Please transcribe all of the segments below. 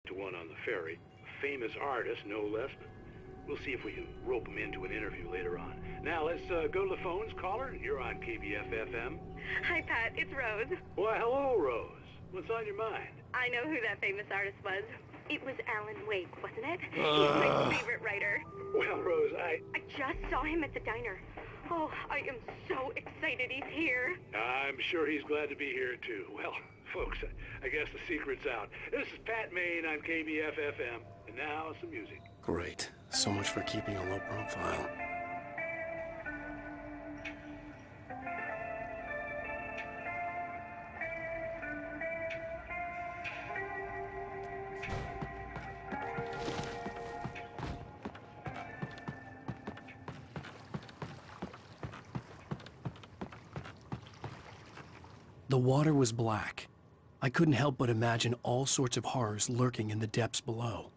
to one on the ferry. A famous artist, no less, but we'll see if we can rope him into an interview later on. Now, let's go to the phones. Caller, you're on KBF-FM. Hi, Pat. It's Rose. Why, hello, Rose. What's on your mind? I know who that famous artist was. It was AlanWake, wasn't it? He's my favorite writer. Well, Rose, I just saw him at the diner. Oh, I am so excited he's here. I'm sure he's glad to be here, too. Well, folks, I guess the secret's out. This is Pat Maine on KBF-FM, and now some music. Great. So much for keeping a low profile. The water was black. I couldn't help but imagine all sorts of horrors lurking in the depths below.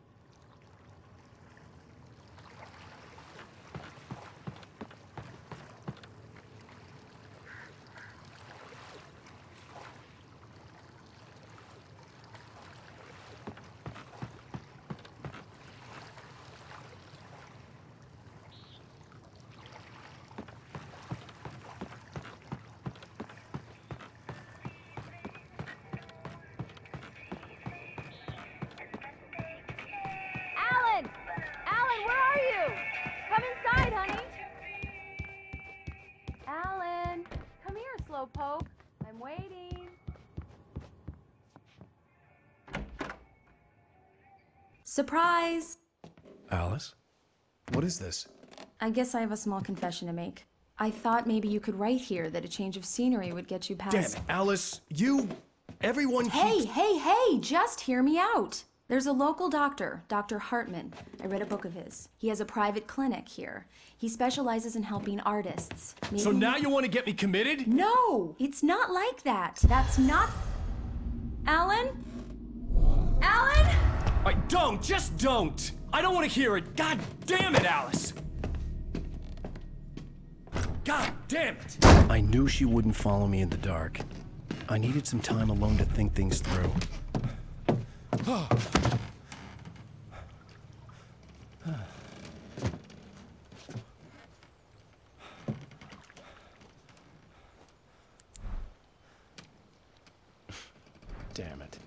Alan, where are you? Come inside, honey. Alan, come here, slowpoke. I'm waiting. Surprise! Alice? What is this? I guess I have a small confession to make. I thought maybe you could write here that a change of scenery would get you past— Damn it, Alice! Everyone keeps— Hey, just hear me out! There's a local doctor, Dr. Hartman. I read a book of his. He has a private clinic here. He specializes in helping artists. Maybe— So now you want to get me committed? No, it's not like that. That's not— Alan? Alan? Just don't! I don't want to hear it! God damn it, Alice! God damn it! I knew she wouldn't follow me in the dark. I needed some time alone to think things through. Damn it.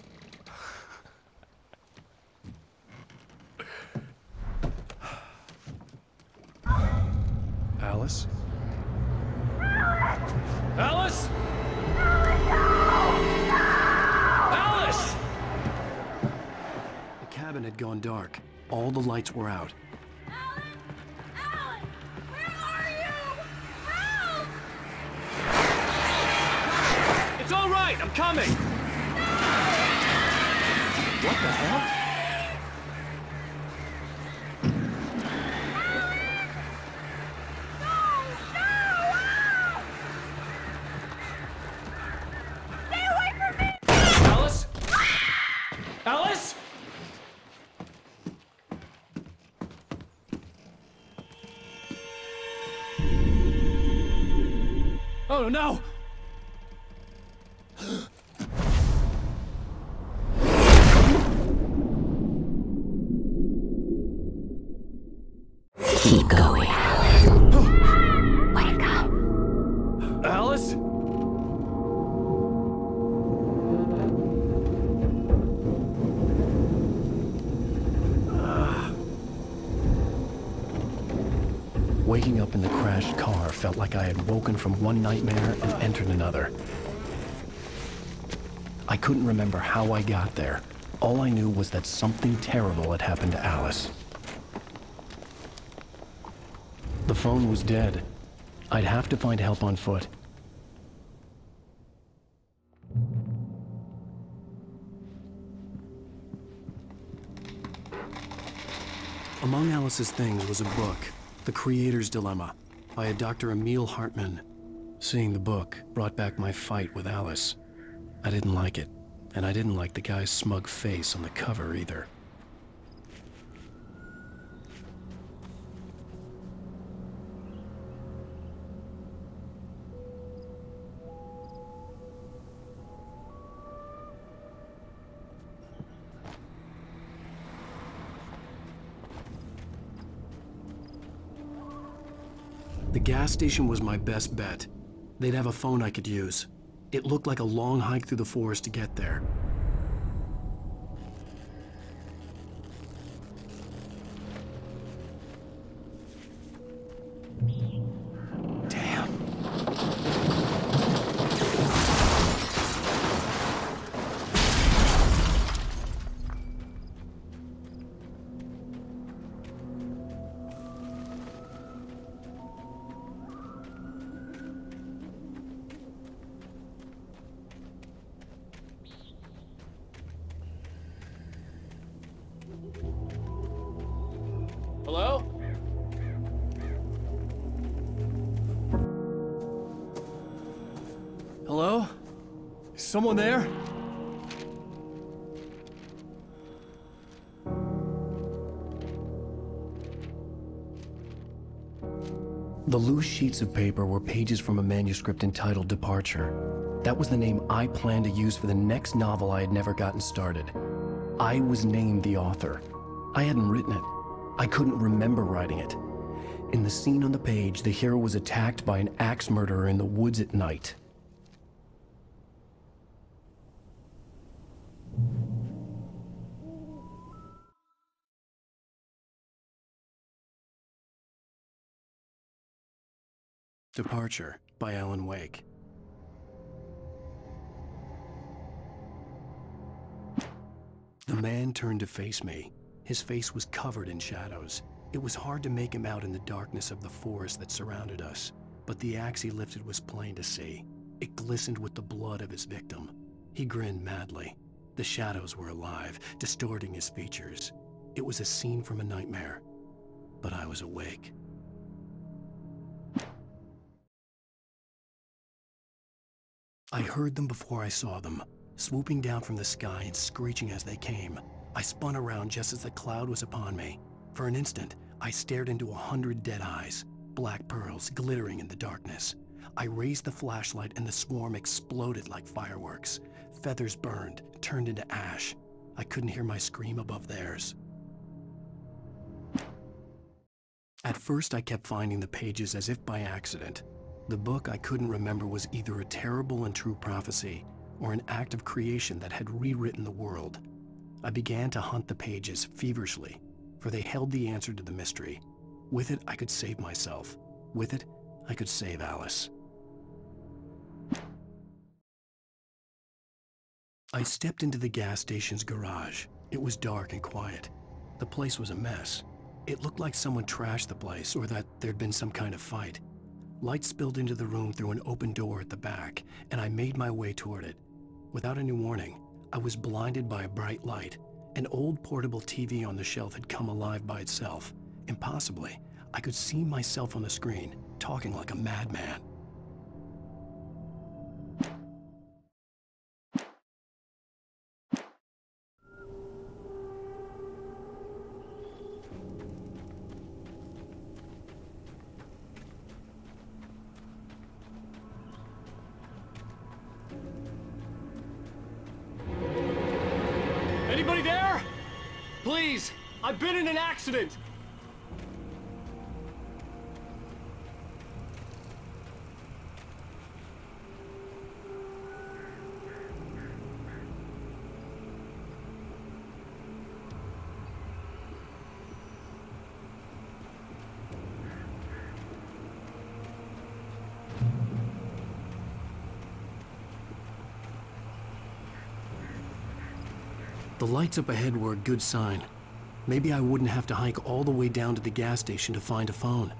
Alice? Alice? Alice! The cabin had gone dark. All the lights were out. Alan, where are you? Help! It's all right, I'm coming! What the hell? Alice? Oh no! Keep going. Wake up. Alice? Waking up in the crashed car felt like I had woken from one nightmare and entered another. I couldn't remember how I got there. All I knew was that something terrible had happened to Alice. The phone was dead. I'd have to find help on foot. Among Alice's things was a book, The Creator's Dilemma, by a Dr. Emil Hartman. Seeing the book brought back my fight with Alice. I didn't like it, and I didn't like the guy's smug face on the cover either. The gas station was my best bet. They'd have a phone I could use. It looked like a long hike through the forest to get there. Damn. Hello? Hello? Is someone there? The loose sheets of paper were pages from a manuscript entitled Departure. That was the name I planned to use for the next novel I had never gotten started. I was named the author. I hadn't written it. I couldn't remember writing it. In the scene on the page, the hero was attacked by an axe murderer in the woods at night. Departure by AlanWake. The man turned to face me. His face was covered in shadows. It was hard to make him out in the darkness of the forest that surrounded us, but the axe he lifted was plain to see. It glistened with the blood of his victim. He grinned madly. The shadows were alive, distorting his features. It was a scene from a nightmare, but I was awake. I heard them before I saw them, swooping down from the sky and screeching as they came. I spun around just as the cloud was upon me. For an instant, I stared into 100 dead eyes, black pearls glittering in the darkness. I raised the flashlight and the swarm exploded like fireworks. Feathers burned, turned into ash. I couldn't hear my scream above theirs. At first, I kept finding the pages as if by accident. The book I couldn't remember was either a terrible and true prophecy or an act of creation that had rewritten the world. I began to hunt the pages feverishly, for they held the answer to the mystery. With it, I could save myself. With it, I could save Alice. I stepped into the gas station's garage. It was dark and quiet. The place was a mess. It looked like someone trashed the place or that there'd been some kind of fight. Light spilled into the room through an open door at the back, and I made my way toward it. Without any warning, I was blinded by a bright light. An old portable TV on the shelf had come alive by itself. Impossibly, I could see myself on the screen, talking like a madman. Anybody there? Please, I've been in an accident. The lights up ahead were a good sign. Maybe I wouldn't have to hike all the way down to the gas station to find a phone.